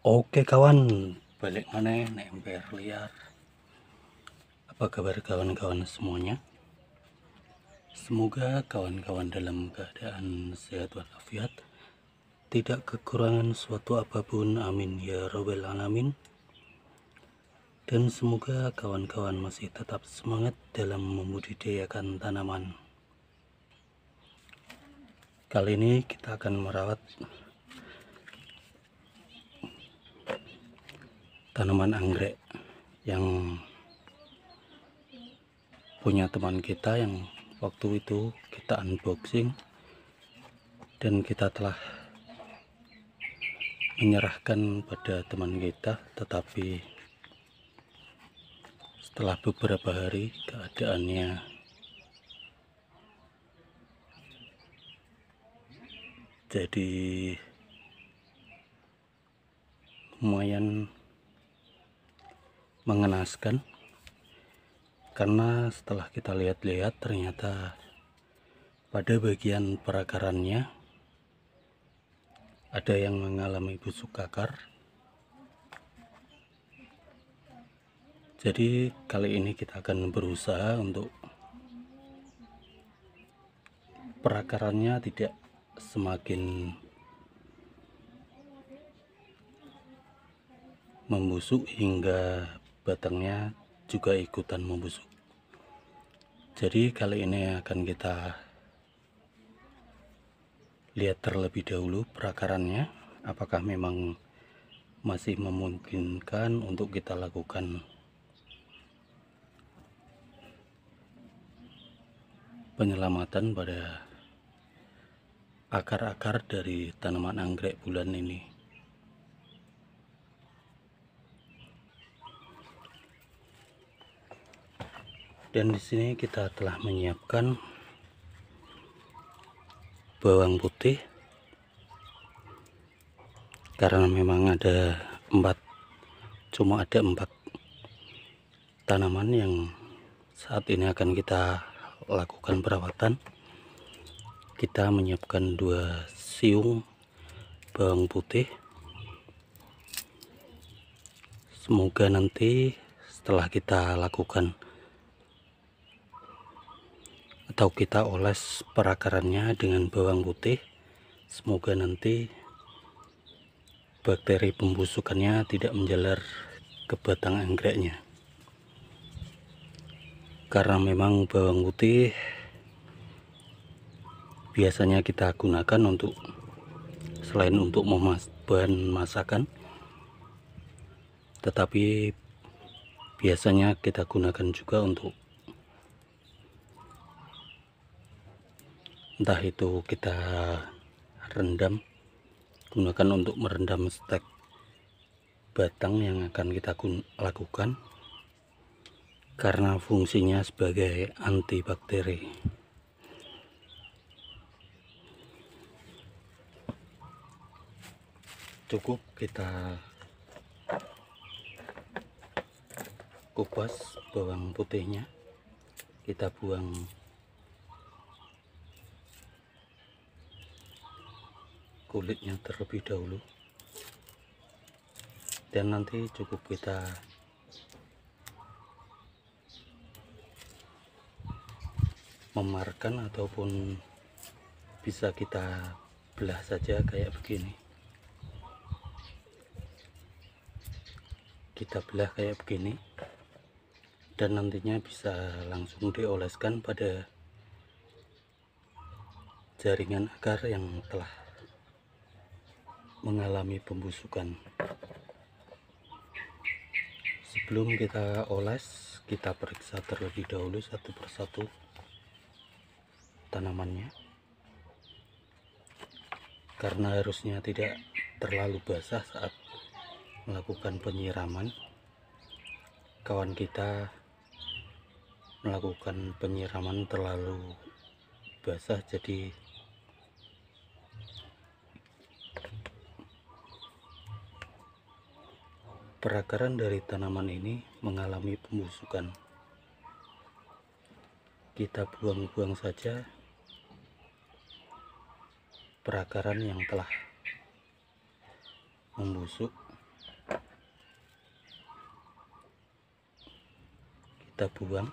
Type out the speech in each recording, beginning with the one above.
Oke kawan, balik mana nek ember liar. Apa kabar kawan-kawan semuanya? Semoga kawan-kawan dalam keadaan sehat walafiat, tidak kekurangan suatu apapun, amin ya robbal alamin. Dan semoga kawan-kawan masih tetap semangat dalam membudidayakan tanaman. Kali ini kita akan merawat tanaman anggrek yang punya teman kita yang waktu itu kita unboxing, dan kita telah menyerahkan pada teman kita, tetapi setelah beberapa hari keadaannya jadi lumayan mengenaskan, karena setelah kita lihat-lihat ternyata pada bagian perakarannya ada yang mengalami busuk akar. Jadi kali ini kita akan berusaha untuk perakarannya tidak semakin membusuk hingga batangnya juga ikutan membusuk. Jadi kali ini akan kita lihat terlebih dahulu perakarannya, apakah memang masih memungkinkan untuk kita lakukan penyelamatan pada akar-akar dari tanaman anggrek bulan ini. Dan di sini kita telah menyiapkan bawang putih, karena memang ada cuma ada 4 tanaman yang saat ini akan kita lakukan perawatan. Kita menyiapkan 2 siung bawang putih. Semoga nanti setelah kita lakukan atau kita oles perakarannya dengan bawang putih, semoga nanti bakteri pembusukannya tidak menjalar ke batang anggreknya. Karena memang bawang putih biasanya kita gunakan untuk selain untuk bahan masakan, tetapi biasanya kita gunakan juga untuk entah itu kita rendam, gunakan untuk merendam stek batang yang akan kita lakukan, karena fungsinya sebagai antibakteri. Cukup kita kupas bawang putihnya, kita buang kulitnya terlebih dahulu, dan nanti cukup kita memarkan ataupun bisa kita belah saja kayak begini. Kita belah kayak begini, dan nantinya bisa langsung dioleskan pada jaringan akar yang telah mengalami pembusukan. Sebelum kita oles, kita periksa terlebih dahulu satu persatu tanamannya, karena harusnya tidak terlalu basah saat melakukan penyiraman. Kawan kita melakukan penyiraman terlalu basah, jadi perakaran dari tanaman ini mengalami pembusukan. Kita buang-buang saja perakaran yang telah membusuk, kita buang.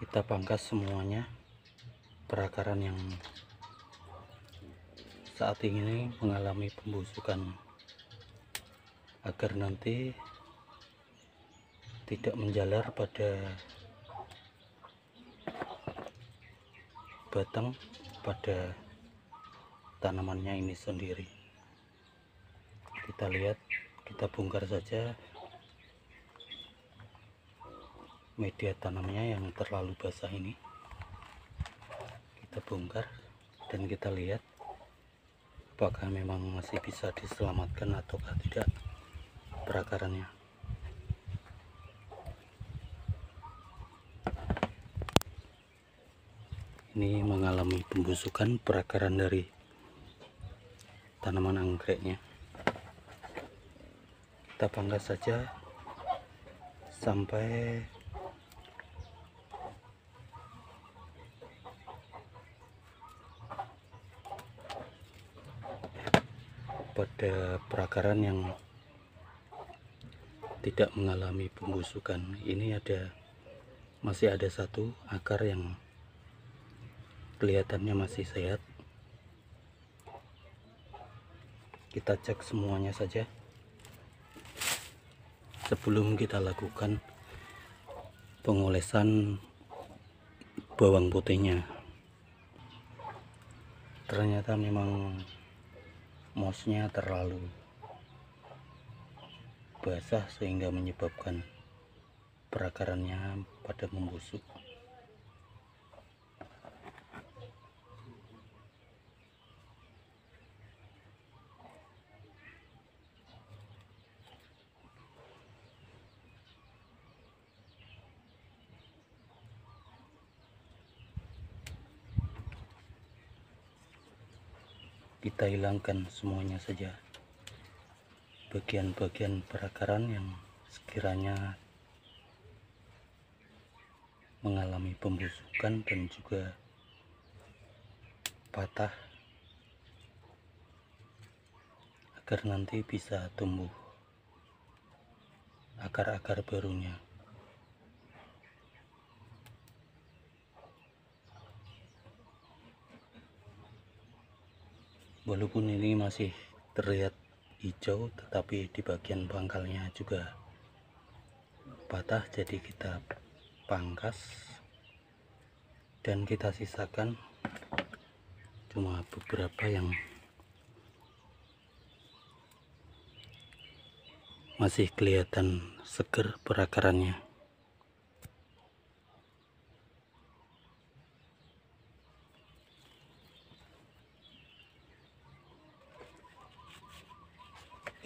Kita pangkas semuanya perakaran yang saat ini mengalami pembusukan, agar nanti tidak menjalar pada batang, pada tanamannya ini sendiri. Kita lihat, kita bongkar saja media tanamnya yang terlalu basah ini. Kita bongkar dan kita lihat apakah memang masih bisa diselamatkan ataukah tidak perakarannya. Ini mengalami pembusukan perakaran dari tanaman anggreknya. Kita pangkas saja sampai pada perakaran yang tidak mengalami pembusukan. Ini masih ada satu akar yang kelihatannya masih sehat. Kita cek semuanya saja sebelum kita lakukan pengolesan bawang putihnya. Ternyata memang mossnya terlalu basah sehingga menyebabkan perakarannya pada membusuk. Kita hilangkan semuanya saja, bagian-bagian perakaran yang sekiranya mengalami pembusukan dan juga patah, agar nanti bisa tumbuh akar-akar barunya. Walaupun ini masih terlihat hijau, tetapi di bagian pangkalnya juga patah, jadi kita pangkas dan kita sisakan cuma beberapa yang masih kelihatan seger perakarannya.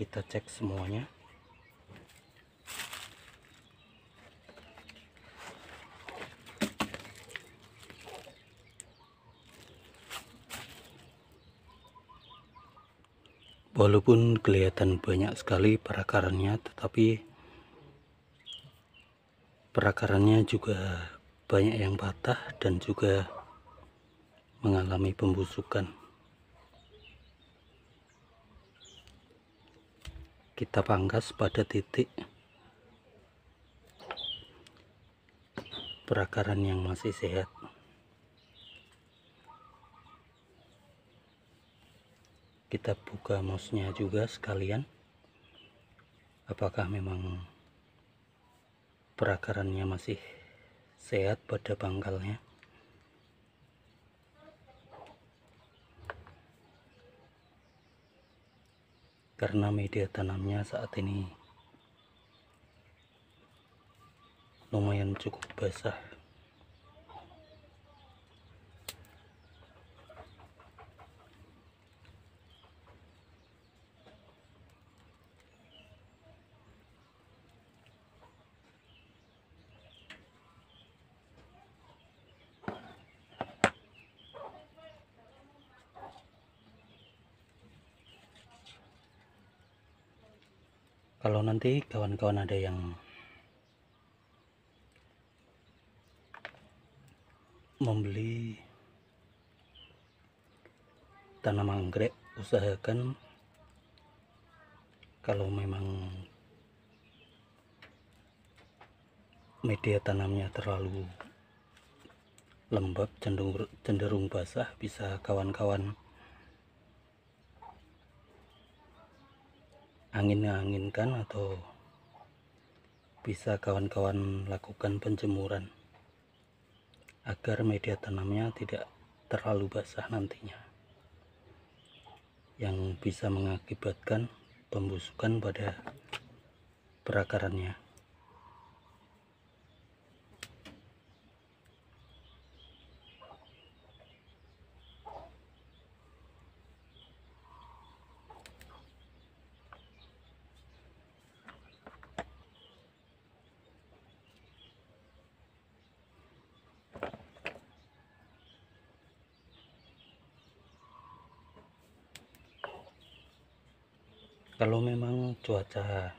Kita cek semuanya. Walaupun kelihatan banyak sekali perakarannya, tetapi perakarannya juga banyak yang patah dan juga mengalami pembusukan. Kita pangkas pada titik perakaran yang masih sehat. Kita buka mousnya juga sekalian, apakah memang perakarannya masih sehat pada pangkalnya. Karena media tanamnya saat ini lumayan cukup basah. Kalau nanti kawan-kawan ada yang membeli tanaman anggrek, usahakan kalau memang media tanamnya terlalu lembab, cenderung basah, bisa kawan-kawan angin-anginkan atau bisa kawan-kawan lakukan penjemuran agar media tanamnya tidak terlalu basah nantinya, yang bisa mengakibatkan pembusukan pada perakarannya. Kalau memang cuaca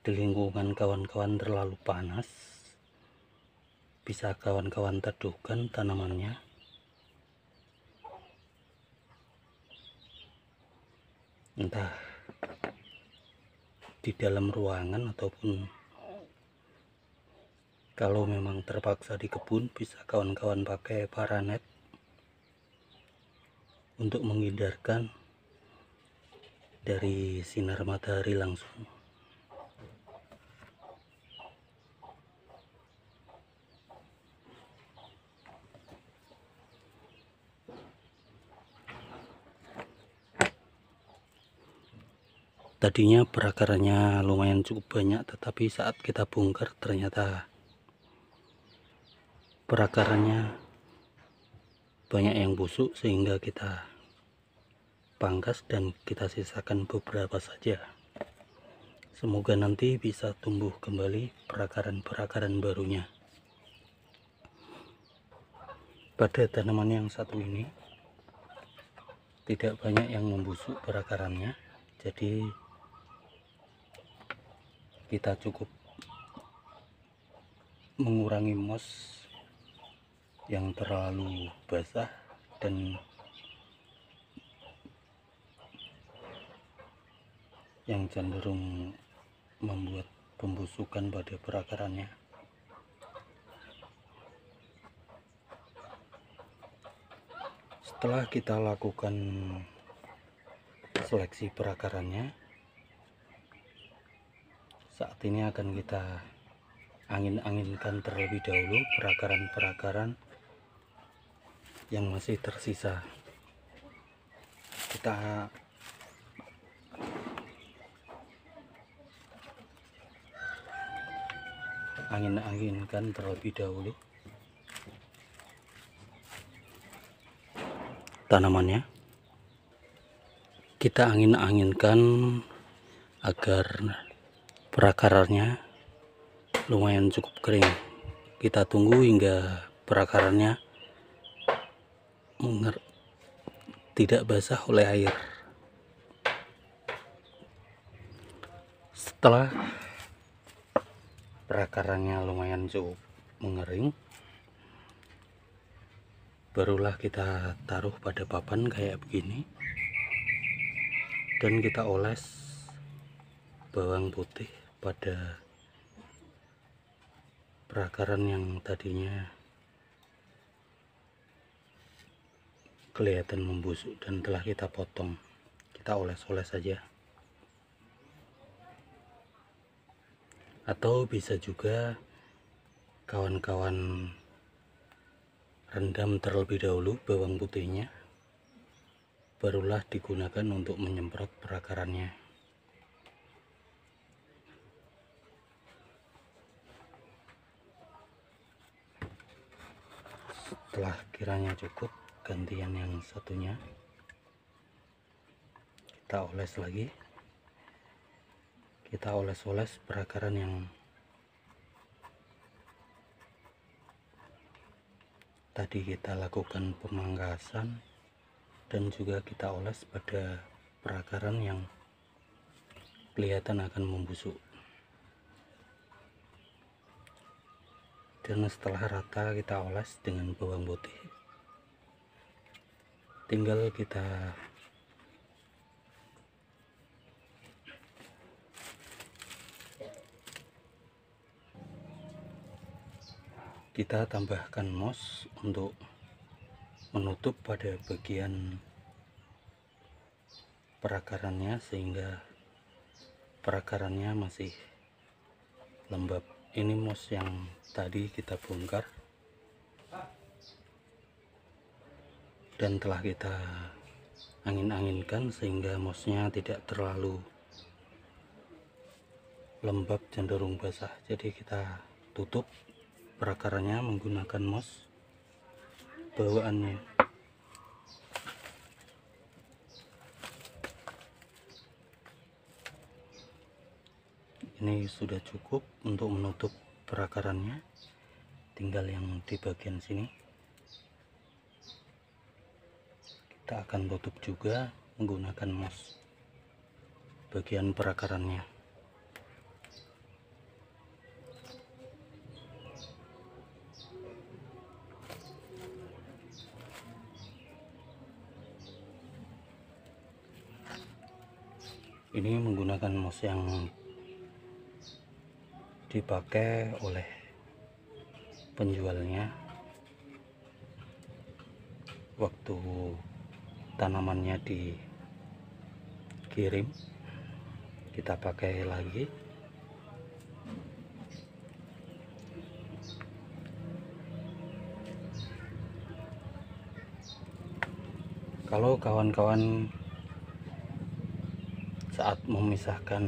di lingkungan kawan-kawan terlalu panas, bisa kawan-kawan teduhkan tanamannya, entah di dalam ruangan ataupun kalau memang terpaksa di kebun, bisa kawan-kawan pakai paranet untuk menghindarkan dari sinar matahari langsung. Tadinya perakarannya lumayan cukup banyak, tetapi saat kita bongkar ternyata perakarannya banyak yang busuk, sehingga kita pangkas dan kita sisakan beberapa saja. Semoga nanti bisa tumbuh kembali perakaran-perakaran barunya. Pada tanaman yang satu ini tidak banyak yang membusuk perakarannya, jadi kita cukup mengurangi moss yang terlalu basah dan yang cenderung membuat pembusukan pada perakarannya. Setelah kita lakukan seleksi perakarannya, saat ini akan kita angin-anginkan terlebih dahulu perakaran-perakaran yang masih tersisa. Kita angin-anginkan terlebih dahulu tanamannya. Kita angin-anginkan agar perakarannya lumayan cukup kering. Kita tunggu hingga perakarannya tidak basah oleh air. Setelah perakarannya lumayan cukup mengering, barulah kita taruh pada papan kayak begini dan kita oles bawang putih pada perakaran yang tadinya kelihatan membusuk dan telah kita potong. Kita oles-oles saja, atau bisa juga kawan-kawan rendam terlebih dahulu bawang putihnya, barulah digunakan untuk menyemprot perakarannya. Setelah kiranya cukup, gantian yang satunya kita oles lagi. Kita oles-oles perakaran yang tadi kita lakukan pemangkasan, dan juga kita oles pada perakaran yang kelihatan akan membusuk. Dan setelah rata kita oles dengan bawang putih. Tinggal kita tambahkan moss untuk menutup pada bagian perakarannya sehingga perakarannya masih lembab. Ini moss yang tadi kita bongkar dan telah kita angin-anginkan sehingga mossnya tidak terlalu lembab, cenderung basah. Jadi kita tutup perakarannya menggunakan moss bawaannya. Ini sudah cukup untuk menutup perakarannya, tinggal yang di bagian sini kita akan tutup juga menggunakan moss bagian perakarannya. Ini menggunakan moss yang dipakai oleh penjualnya waktu tanamannya dikirim. Kita pakai lagi. Kalau kawan-kawan saat memisahkan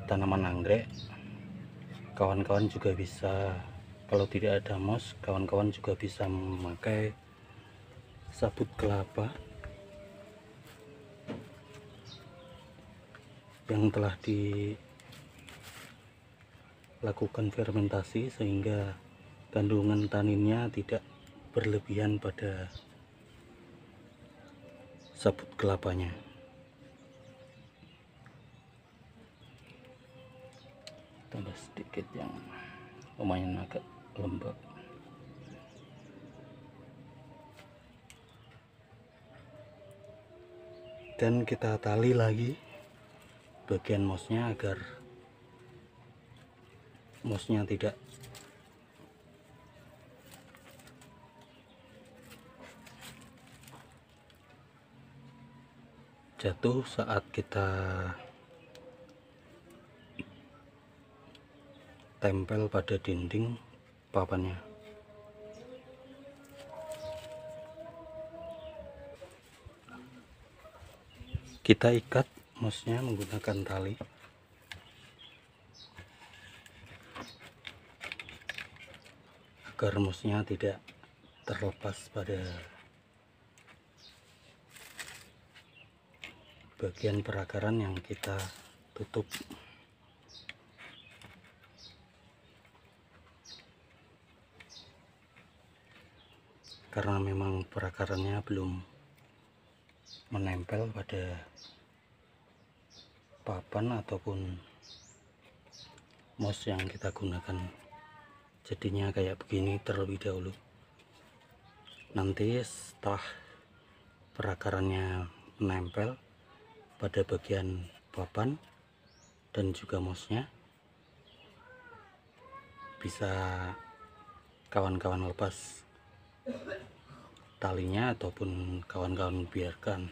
tanaman anggrek, kawan-kawan juga bisa, kalau tidak ada moss, kawan-kawan juga bisa memakai sabut kelapa yang telah dilakukan fermentasi sehingga kandungan taninnya tidak berlebihan pada sabut kelapanya. Tambah sedikit yang lumayan agak lembab. Dan kita tali lagi bagian mossnya agar mossnya tidak jatuh saat kita tempel pada dinding papannya. Kita ikat mossnya menggunakan tali agar mossnya tidak terlepas pada bagian perakaran yang kita tutup. Karena memang perakarannya belum menempel pada papan ataupun moss yang kita gunakan, jadinya kayak begini terlebih dahulu. Nanti setelah perakarannya menempel pada bagian papan dan juga mossnya, bisa kawan-kawan lepas talinya ataupun kawan-kawan biarkan.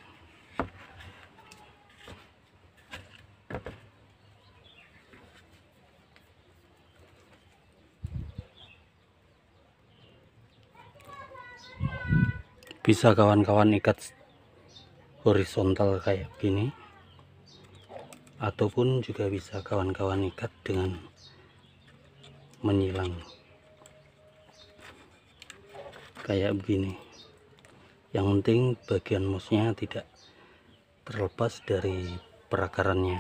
Bisa kawan-kawan ikat horizontal kayak gini, ataupun juga bisa kawan-kawan ikat dengan menyilang kayak begini. Yang penting bagian mossnya tidak terlepas dari perakarannya.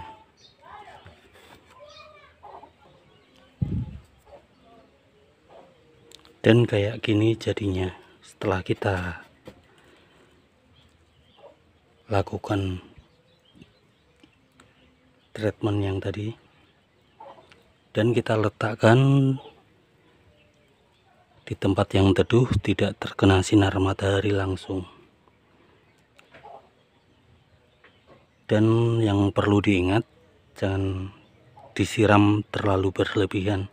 Dan kayak gini jadinya setelah kita lakukan treatment yang tadi, dan kita letakkan di tempat yang teduh, tidak terkena sinar matahari langsung. Dan yang perlu diingat, jangan disiram terlalu berlebihan.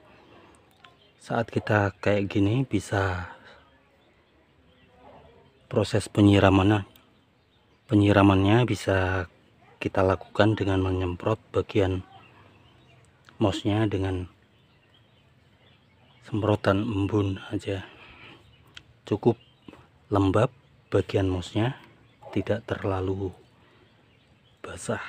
Saat kita kayak gini, bisa proses penyiramannya bisa kita lakukan dengan menyemprot bagian mouse-nya dengan semprotan embun aja. Cukup lembab bagian mouse-nya, tidak terlalu basah.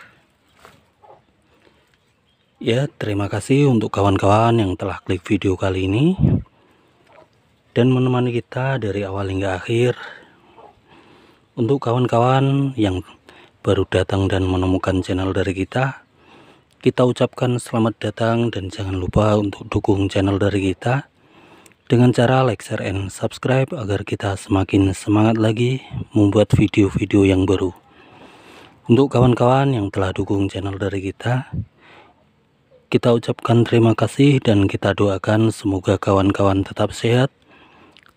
Ya, terima kasih untuk kawan-kawan yang telah klik video kali ini dan menemani kita dari awal hingga akhir. Untuk kawan-kawan yang baru datang dan menemukan channel dari kita ucapkan selamat datang, dan jangan lupa untuk dukung channel dari kita dengan cara like, share, and subscribe agar kita semakin semangat lagi membuat video-video yang baru. Untuk kawan-kawan yang telah dukung channel dari kita ucapkan terima kasih, dan kita doakan semoga kawan-kawan tetap sehat,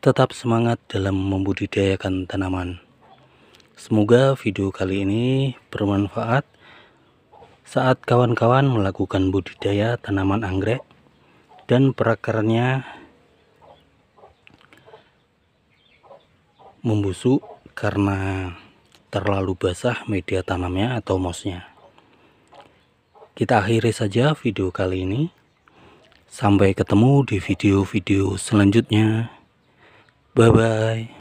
tetap semangat dalam membudidayakan tanaman. Semoga video kali ini bermanfaat saat kawan-kawan melakukan budidaya tanaman anggrek dan perakarnya membusuk karena terlalu basah media tanamnya atau mouse-nya. Kita akhiri saja video kali ini. Sampai ketemu di video-video selanjutnya. Bye bye.